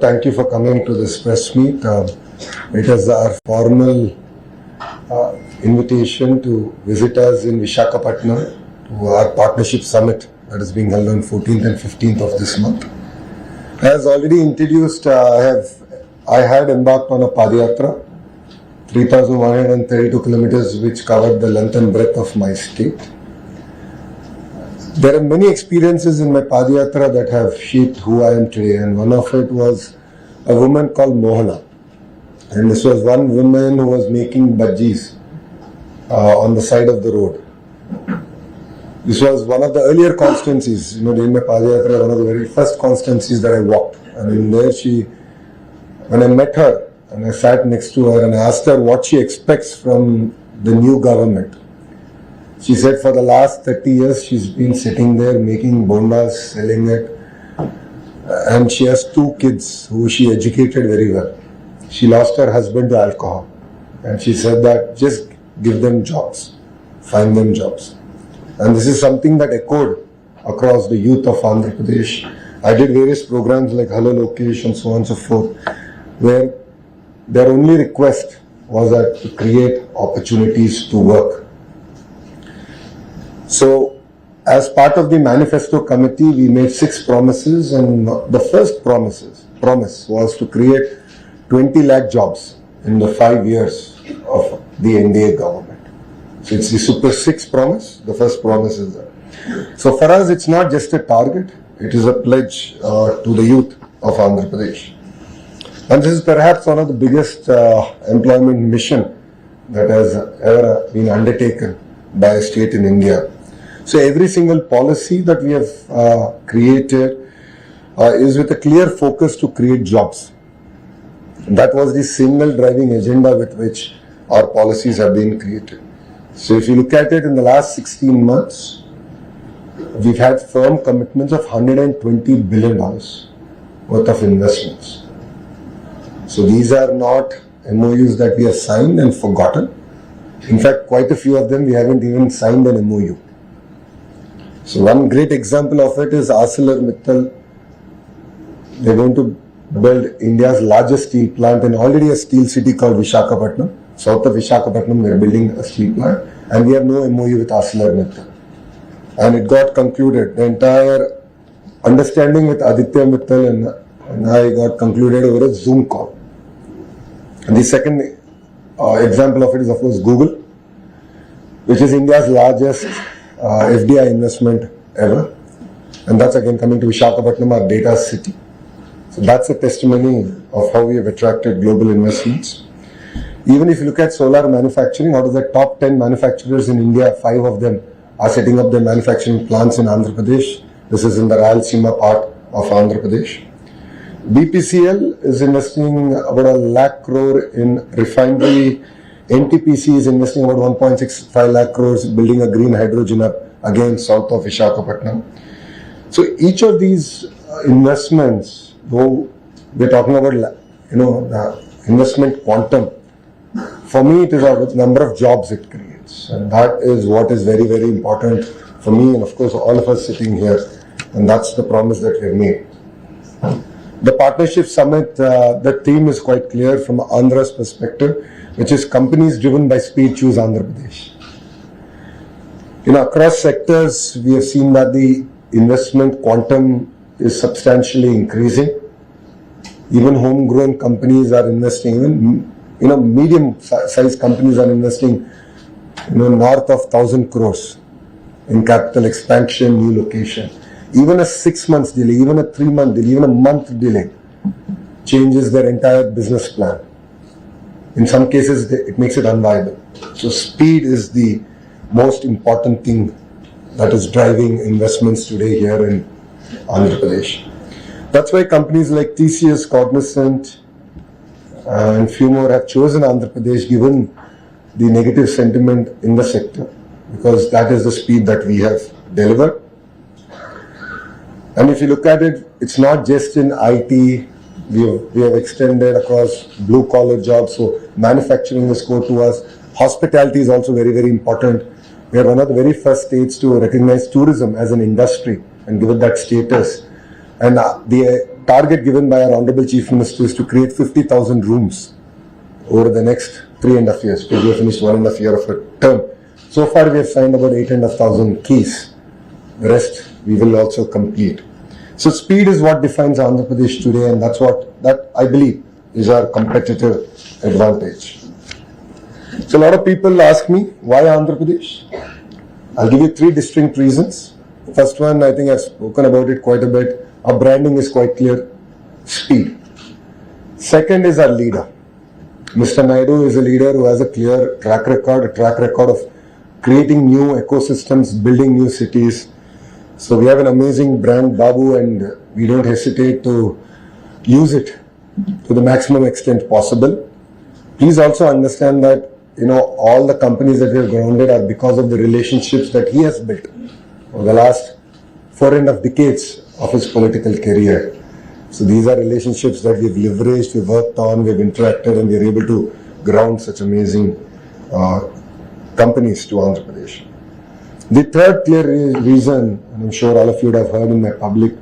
Thank you for coming to this press meet. It is our formal invitation to visit us in Visakhapatnam to our partnership summit that is being held on 14th and 15th of this month. As already introduced, I had embarked on a Padayatra, 3,132 kilometers, which covered the length and breadth of my state. There are many experiences in my Padayatra that have shaped who I am today, and one of it was a woman called Mohana. And this was one woman who was making bhajis on the side of the road. This was one of the earlier constituencies, during my Padayatra, one of the very first constituencies that I walked. And in there when I met her and I sat next to her and I asked her what she expects from the new government. She said for the last 30 years she's been sitting there making bondas, selling it, and she has 2 kids who she educated very well. She lost her husband to alcohol, and she said that just give them jobs, find them jobs. And this is something that echoed across the youth of Andhra Pradesh. I did various programs like Hello Lokesh and so on and so forth, where their only request was that to create opportunities to work. So, as part of the manifesto committee, we made 6 promises, and the first promise was to create 20 lakh jobs in the 5 years of the NDA government. So it's the Super 6 promise. The first promise is that. So for us, it's not just a target; it is a pledge to the youth of Andhra Pradesh. And this is perhaps one of the biggest employment mission that has ever been undertaken by a state in India. So every single policy that we have created is with a clear focus to create jobs. That was the single driving agenda with which our policies have been created. So if you look at it in the last 16 months, we've had firm commitments of $120 billion worth of investments. So these are not MOUs that we have signed and forgotten. In fact, quite a few of them we haven't even signed an MOU. So one great example of it is ArcelorMittal. They're going to build India's largest steel plant in already a steel city called Visakhapatnam. South of Visakhapatnam, they're building a steel plant, and we have no MOU with ArcelorMittal. And it got concluded. The entire understanding with Aditya Mittal and I got concluded over a Zoom call. And the second example of it is, of course, Google, which is India's largest FDI investment ever. And that's again coming to Visakhapatnam, our data city. So that's a testimony of how we have attracted global investments. Even if you look at solar manufacturing, out of the top 10 manufacturers in India, 5 of them are setting up their manufacturing plants in Andhra Pradesh. This is in the Rayalaseema part of Andhra Pradesh. BPCL is investing about 1 lakh crore in refinery. NTPC is investing about 1.65 lakh crores building a green hydrogen hub again south of Visakhapatnam. So each of these investments, though we're talking about the investment quantum, for me it is a number of jobs it creates, and that is what is very, very important for me and of course all of us sitting here, and that's the promise that we've made. The partnership summit, the theme is quite clear from Andhra's perspective, which is companies driven by speed choose Andhra Pradesh. Across sectors, we have seen that the investment quantum is substantially increasing. Even homegrown companies are investing, even medium-sized companies are investing, north of 1,000 crores in capital expansion, new location. Even a 6 months delay, even a 3-month delay, even a month delay changes their entire business plan. In some cases, it makes it unviable. So speed is the most important thing that is driving investments today here in Andhra Pradesh. That's why companies like TCS, Cognizant, and few more have chosen Andhra Pradesh given the negative sentiment in the sector, because that is the speed that we have delivered. And if you look at it, it's not just in IT. We have extended across blue collar jobs, so manufacturing is core to us. Hospitality is also very, very important. We are one of the very first states to recognize tourism as an industry and give it that status. And the target given by our Honorable Chief Minister is to create 50,000 rooms over the next 3.5 years. We have finished 1.5 year of a term. So far we have signed about 8,500 keys. The rest we will also complete. So speed is what defines Andhra Pradesh today, and that I believe is our competitive advantage. So a lot of people ask me, why Andhra Pradesh? I'll give you 3 distinct reasons. First one, I think I've spoken about it quite a bit. Our branding is quite clear. Speed. Second is our leader. Mr. Naidu is a leader who has a clear track record of creating new ecosystems, building new cities. So we have an amazing brand, Babu, and we don't hesitate to use it to the maximum extent possible. Please also understand that, all the companies that we have grounded are because of the relationships that he has built over the last 4.5 decades of his political career. So these are relationships that we've leveraged, we've worked on, we've interacted, and we're able to ground such amazing companies to Andhra Pradesh. The third clear reason, and I'm sure all of you would have heard in my public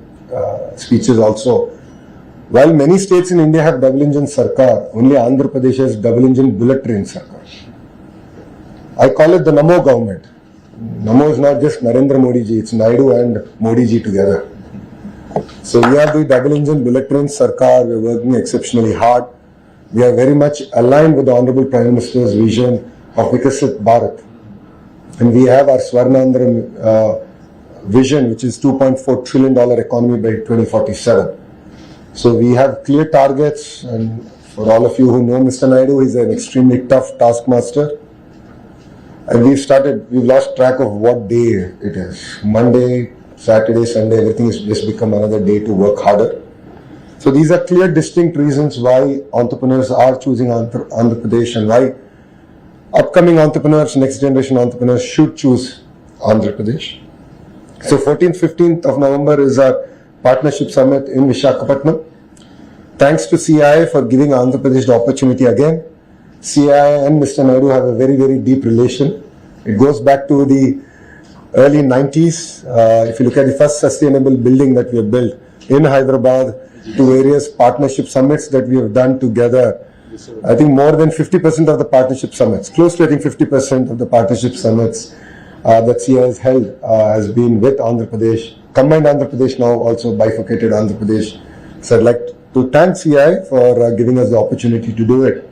speeches also, while many states in India have double engine Sarkar, only Andhra Pradesh has double engine bullet train Sarkar. I call it the Namo government. Namo is not just Narendra Modi ji, it's Naidu and Modi ji together. So we are the double engine bullet train Sarkar, we are working exceptionally hard. We are very much aligned with the Honorable Prime Minister's vision of Vikasit Bharat. And we have our Swarnandhra vision, which is $2.4 trillion economy by 2047. So we have clear targets, and for all of you who know Mr. Naidu, he's an extremely tough taskmaster. And we've lost track of what day it is. Monday, Saturday, Sunday, everything has just become another day to work harder. So these are clear, distinct reasons why entrepreneurs are choosing Andhra Pradesh, and why upcoming entrepreneurs, next generation entrepreneurs should choose Andhra Pradesh. So 14th, 15th of November is our partnership summit in Visakhapatnam. Thanks to CII for giving Andhra Pradesh the opportunity again. CII and Mr. Naidu have a very, very deep relation. It goes back to the early 90s. If you look at the first sustainable building that we have built in Hyderabad, to various partnership summits that we have done together, I think more than 50% of the partnership summits, close to 50% of the partnership summits that CII has held has been with Andhra Pradesh, combined Andhra Pradesh, now also bifurcated Andhra Pradesh. So I'd like to thank CII for giving us the opportunity to do it.